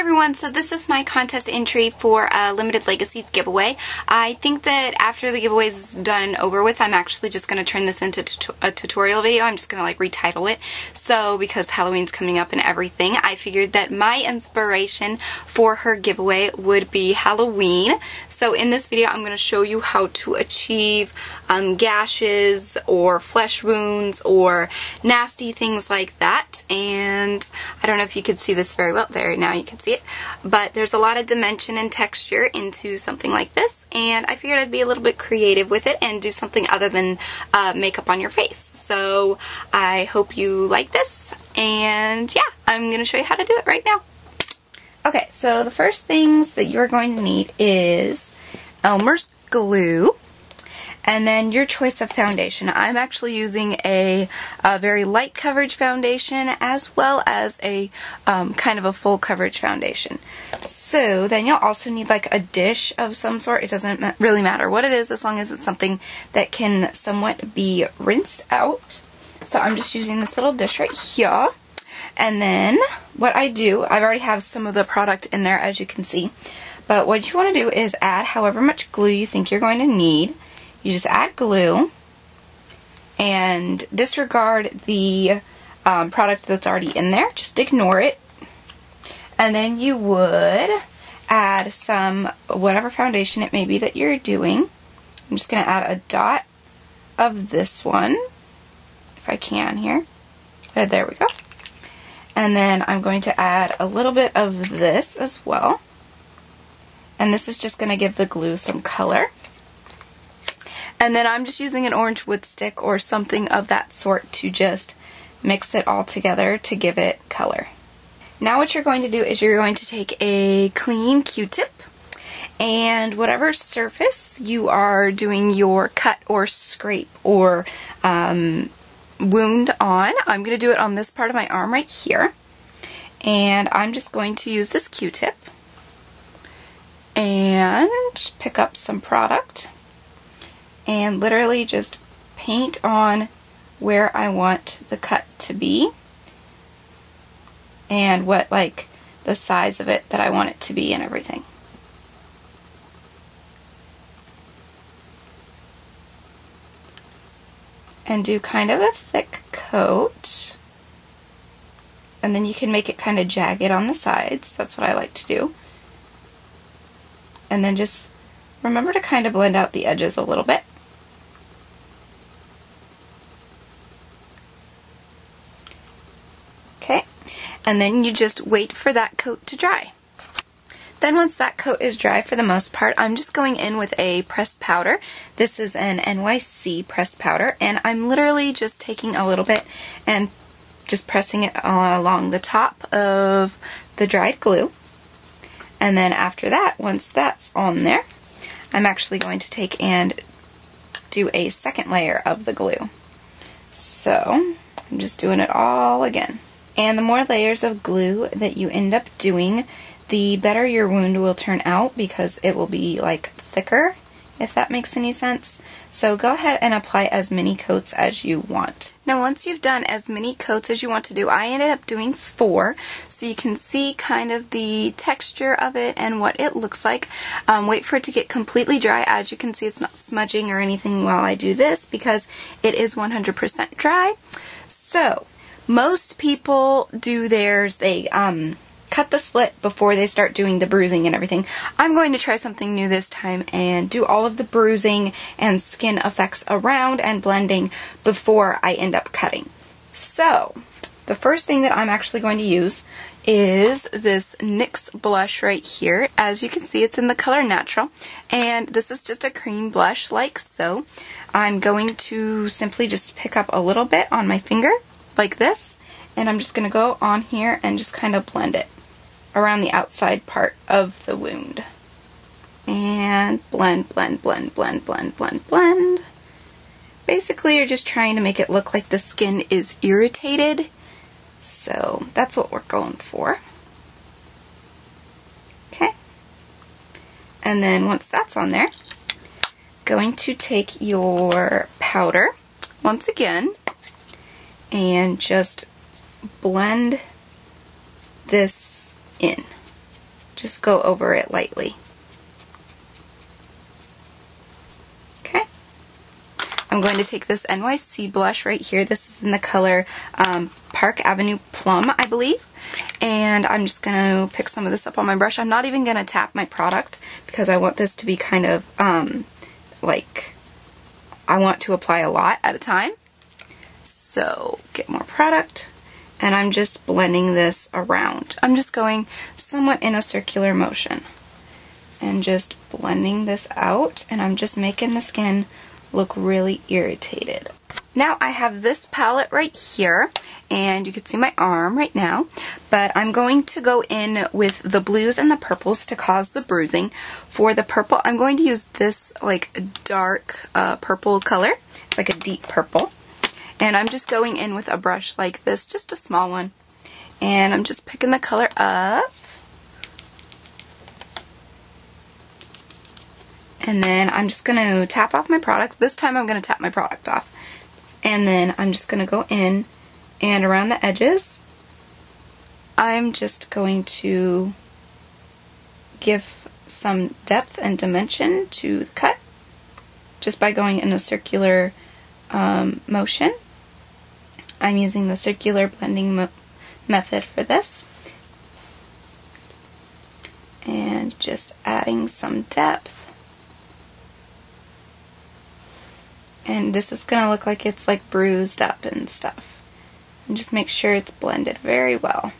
everyone, so this is my contest entry for a Limited Legacies giveaway. I think that after the giveaway is done and over with, I'm actually just going to turn this into a tutorial video. I'm just going to like retitle it. So because Halloween's coming up and everything, I figured that my inspiration for her giveaway would be Halloween. So in this video, I'm going to show you how to achieve gashes or flesh wounds or nasty things like that. And I don't know if you could see this very well. There, now you can see it. But there's a lot of dimension and texture into something like this, and I figured I'd be a little bit creative with it and do something other than makeup on your face. So I hope you like this, and yeah, I'm going to show you how to do it right now. Okay, so the first things that you're going to need is Elmer's glue, and then your choice of foundation. I'm actually using a very light coverage foundation as well as a kind of a full coverage foundation. So then you'll also need like a dish of some sort. It doesn't really matter what it is as long as it's something that can somewhat be rinsed out. So I'm just using this little dish right here. And then what I do, I already have some of the product in there as you can see. But what you want to do is add however much glue you think you're going to need. You just add glue and disregard the product that's already in there. Just ignore it. And then you would add some, whatever foundation it may be that you're doing. I'm just going to add a dot of this one, if I can here. There we go. And then I'm going to add a little bit of this as well. And this is just going to give the glue some color. And then I'm just using an orange wood stick or something of that sort to just mix it all together to give it color. Now what you're going to do is you're going to take a clean Q-tip and whatever surface you are doing your cut or scrape or wound on, I'm going to do it on this part of my arm right here. And I'm just going to use this Q-tip and pick up some product and literally just paint on where I want the cut to be and what like the size of it that I want it to be and everything. And do kind of a thick coat, and then you can make it kind of jagged on the sides. That's what I like to do. And then just remember to kind of blend out the edges a little bit. Okay, and then you just wait for that coat to dry. Then once that coat is dry for the most part, I'm just going in with a pressed powder. This is an NYC pressed powder, and I'm literally just taking a little bit and just pressing it along the top of the dried glue. And then after that, once that's on there, I'm actually going to take and do a second layer of the glue. So I'm just doing it all again. And the more layers of glue that you end up doing, the better your wound will turn out because it will be like thicker, if that makes any sense. So go ahead and apply as many coats as you want. Now once you've done as many coats as you want to do, I ended up doing 4, so you can see kind of the texture of it and what it looks like. Wait for it to get completely dry. As you can see, it's not smudging or anything while I do this because it is 100% dry. So most people do theirs, they cut the slit before they start doing the bruising and everything. I'm going to try something new this time and do all of the bruising and skin effects around and blending before I end up cutting. So the first thing that I'm actually going to use is this NYX blush right here. As you can see, it's in the color Natural, and this is just a cream blush like so. I'm going to simply just pick up a little bit on my finger like this, and I'm just going to go on here and just kind of blend it around the outside part of the wound. And blend, blend, blend, blend, blend, blend, blend. Basically, you're just trying to make it look like the skin is irritated. So that's what we're going for. Okay. And then once that's on there, going to take your powder once again and just blend this in. just go over it lightly. Okay. I'm going to take this NYC blush right here. This is in the color Park Avenue Plum, I believe. And I'm just going to pick some of this up on my brush. I'm not even going to tap my product because I want this to be kind of like, I want to apply a lot at a time. So get more product, and I'm just blending this around. I'm just going somewhat in a circular motion and just blending this out, and I'm just making the skin look really irritated. Now I have this palette right here, and you can see my arm right now, but I'm going to go in with the blues and the purples to cause the bruising. For the purple, I'm going to use this like dark purple color. It's like a deep purple. And I'm just going in with a brush like this, just a small one. And I'm just picking the color up. And then I'm just going to tap off my product. This time I'm going to tap my product off. And then I'm just going to go in and around the edges, I'm just going to give some depth and dimension to the cut just by going in a circular motion. I'm using the circular blending method for this. And just adding some depth. And this is going to look like it's like bruised up and stuff. And just make sure it's blended very well.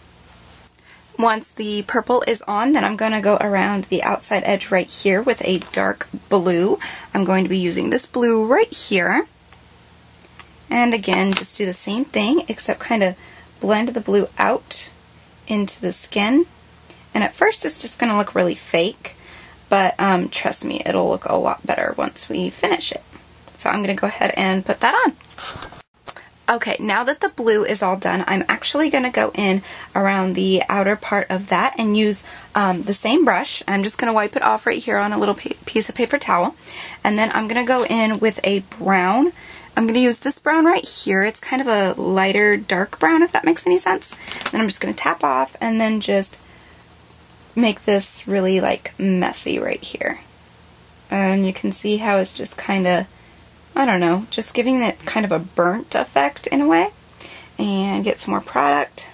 Once the purple is on, then I'm going to go around the outside edge right here with a dark blue. I'm going to be using this blue right here. And again, just do the same thing, except kind of blend the blue out into the skin. And at first it's just going to look really fake, but trust me, it'll look a lot better once we finish it. So I'm going to go ahead and put that on. Okay, now that the blue is all done, I'm actually going to go in around the outer part of that and use the same brush. I'm just going to wipe it off right here on a little piece of paper towel. And then I'm going to go in with a brown. I'm going to use this brown right here. It's kind of a lighter dark brown, if that makes any sense. Then I'm just going to tap off and then just make this really like messy right here. And you can see how it's just kind of, I don't know, just giving it kind of a burnt effect in a way. And get some more product.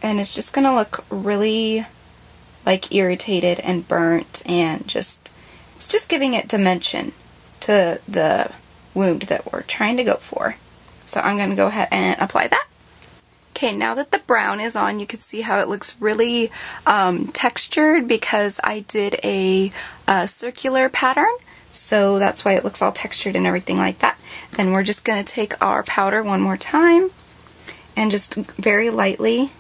And it's just going to look really like irritated and burnt, and just, it's just giving it dimension to the wound that we're trying to go for. So I'm going to go ahead and apply that. Okay, now that the brown is on, you can see how it looks really textured because I did a circular pattern. So that's why it looks all textured and everything like that. Then we're just going to take our powder one more time and just very lightly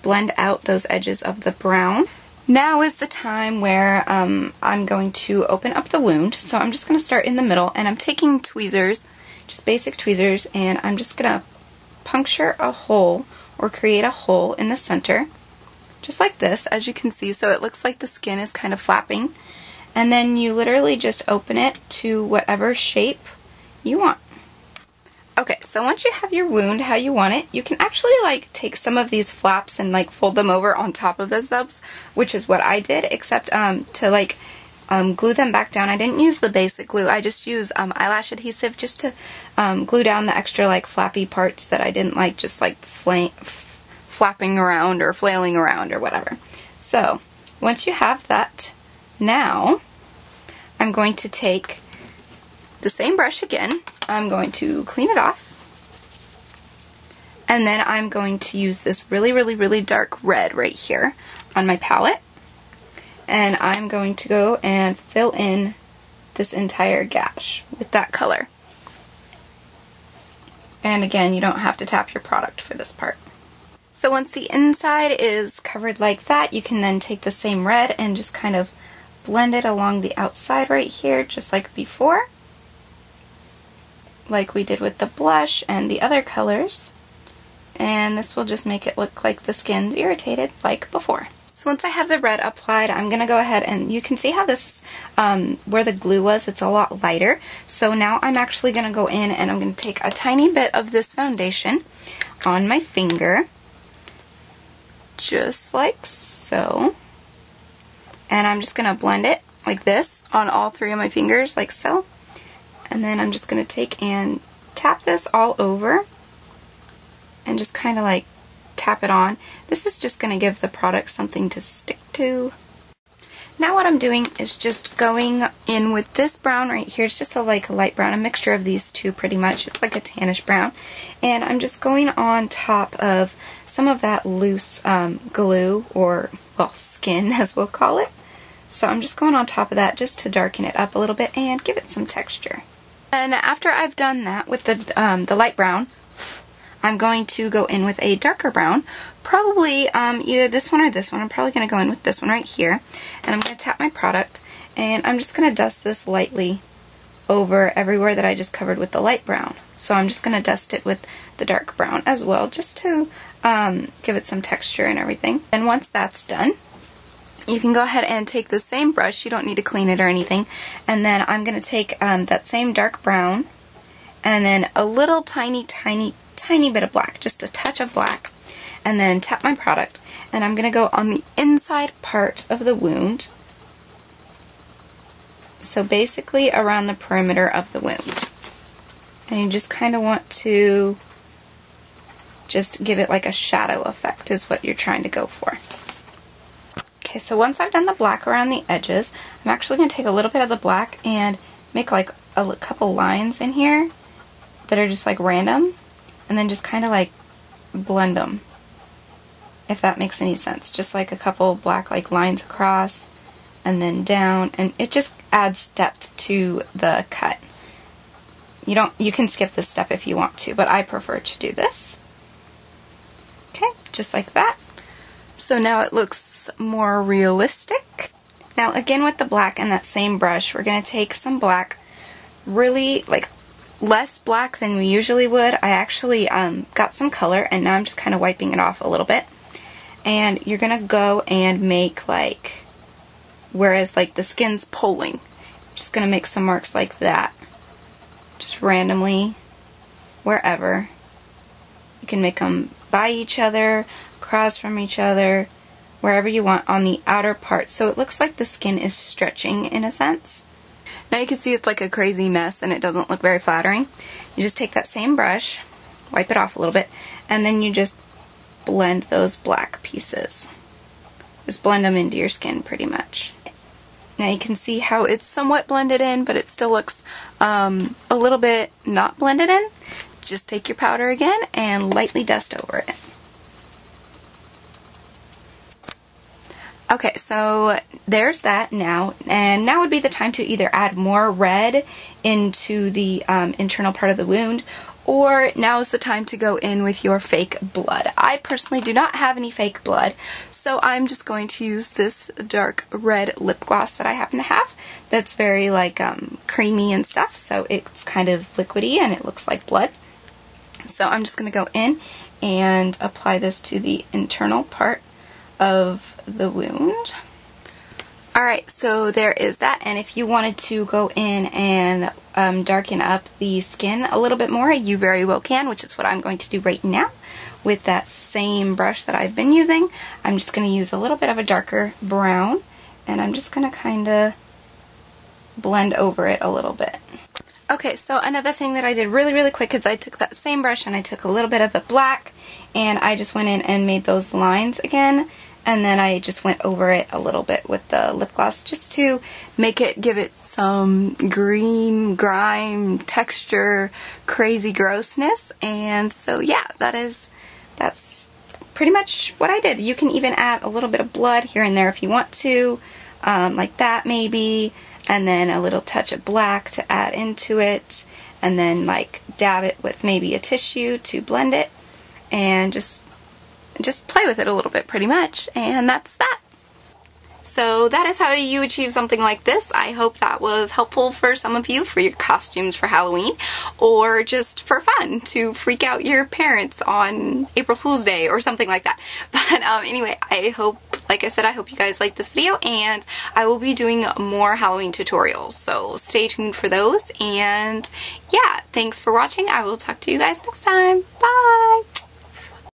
blend out those edges of the brown. Now is the time where I'm going to open up the wound. So I'm just going to start in the middle, and I'm taking tweezers, just basic tweezers, and I'm just going to puncture a hole or create a hole in the center, just like this, as you can see. So it looks like the skin is kind of flapping. And then you literally just open it to whatever shape you want. Okay, so once you have your wound how you want it, you can actually like take some of these flaps and like fold them over on top of those zubs, which is what I did, except to like glue them back down. I didn't use the basic glue. I just used eyelash adhesive just to glue down the extra like flappy parts that I didn't like just like flapping around or flailing around or whatever. So once you have that, now I'm going to take the same brush again. I'm going to clean it off. And then I'm going to use this really, really, really dark red right here on my palette. And I'm going to go and fill in this entire gash with that color. And again, you don't have to tap your product for this part. So once the inside is covered like that, you can then take the same red and just kind of blend it along the outside right here, just like before, like we did with the blush and the other colors. And this will just make it look like the skin's irritated like before. So once I have the red applied, I'm going to go ahead and you can see how this, where the glue was, it's a lot lighter. So now I'm actually going to go in and I'm going to take a tiny bit of this foundation on my finger, just like so. And I'm just going to blend it like this on all 3 of my fingers, like so. And then I'm just going to take and tap this all over and just kind of like tap it on. This is just going to give the product something to stick to. Now what I'm doing is just going in with this brown right here. It's just like a light brown, a mixture of these two pretty much. It's like a tannish brown. And I'm just going on top of some of that loose glue, or, well, skin as we'll call it. So I'm just going on top of that just to darken it up a little bit and give it some texture. And after I've done that with the light brown, I'm going to go in with a darker brown, probably either this one or this one. I'm probably going to go in with this one right here, and I'm going to tap my product, and I'm just going to dust this lightly over everywhere that I just covered with the light brown. So I'm just going to dust it with the dark brown as well, just to give it some texture and everything. And once that's done, you can go ahead and take the same brush. You don't need to clean it or anything. And then I'm going to take that same dark brown, and then a little tiny bit of black, just a touch of black, and then tap my product, and I'm going to go on the inside part of the wound, so basically around the perimeter of the wound. And you just kind of want to just give it like a shadow effect is what you're trying to go for. Okay, so once I've done the black around the edges, I'm actually going to take a little bit of the black and make like a couple lines in here that are just like random, and then just kind of like blend them, if that makes any sense. Just like a couple black like lines across and then down, and it just adds depth to the cut. You can skip this step if you want to, but I prefer to do this. Okay, just like that. So now it looks more realistic. Now again with the black and that same brush, we're going to take some black, really like less black than we usually would. I actually got some color, and now I'm just kind of wiping it off a little bit. And you're going to go and make like, whereas like the skin's pulling, just going to make some marks like that. Just randomly, wherever. You can make them by each other, across from each other, wherever you want on the outer part. So it looks like the skin is stretching in a sense. Now you can see it's like a crazy mess and it doesn't look very flattering. You just take that same brush, wipe it off a little bit, and then you just blend those black pieces. Just blend them into your skin pretty much. Now you can see how it's somewhat blended in, but it still looks a little bit not blended in. Just take your powder again and lightly dust over it. Okay, so there's that now, and now would be the time to either add more red into the internal part of the wound, or now is the time to go in with your fake blood. I personally do not have any fake blood, so I'm just going to use this dark red lip gloss that I happen to have that's very like creamy and stuff, so it's kind of liquidy and it looks like blood. So I'm just going to go in and apply this to the internal part of the wound. Alright, so there is that, and if you wanted to go in and darken up the skin a little bit more, you very well can, which is what I'm going to do right now with that same brush that I've been using. I'm just going to use a little bit of a darker brown, and I'm just going to kind of blend over it a little bit. Okay, so another thing that I did really quick is I took that same brush and I took a little bit of the black and I just went in and made those lines again, and then I just went over it a little bit with the lip gloss just to make it, give it some green, grime, texture, crazy grossness. And so yeah, that's pretty much what I did. You can even add a little bit of blood here and there if you want to, like that maybe, and then a little touch of black to add into it, and then like dab it with maybe a tissue to blend it, and just play with it a little bit pretty much, and that's that. So that is how you achieve something like this. I hope that was helpful for some of you for your costumes for Halloween, or just for fun to freak out your parents on April Fool's Day or something like that. But anyway, I hope, like I said, I hope you guys liked this video, and I will be doing more Halloween tutorials, so stay tuned for those. And yeah, thanks for watching. I will talk to you guys next time. Bye!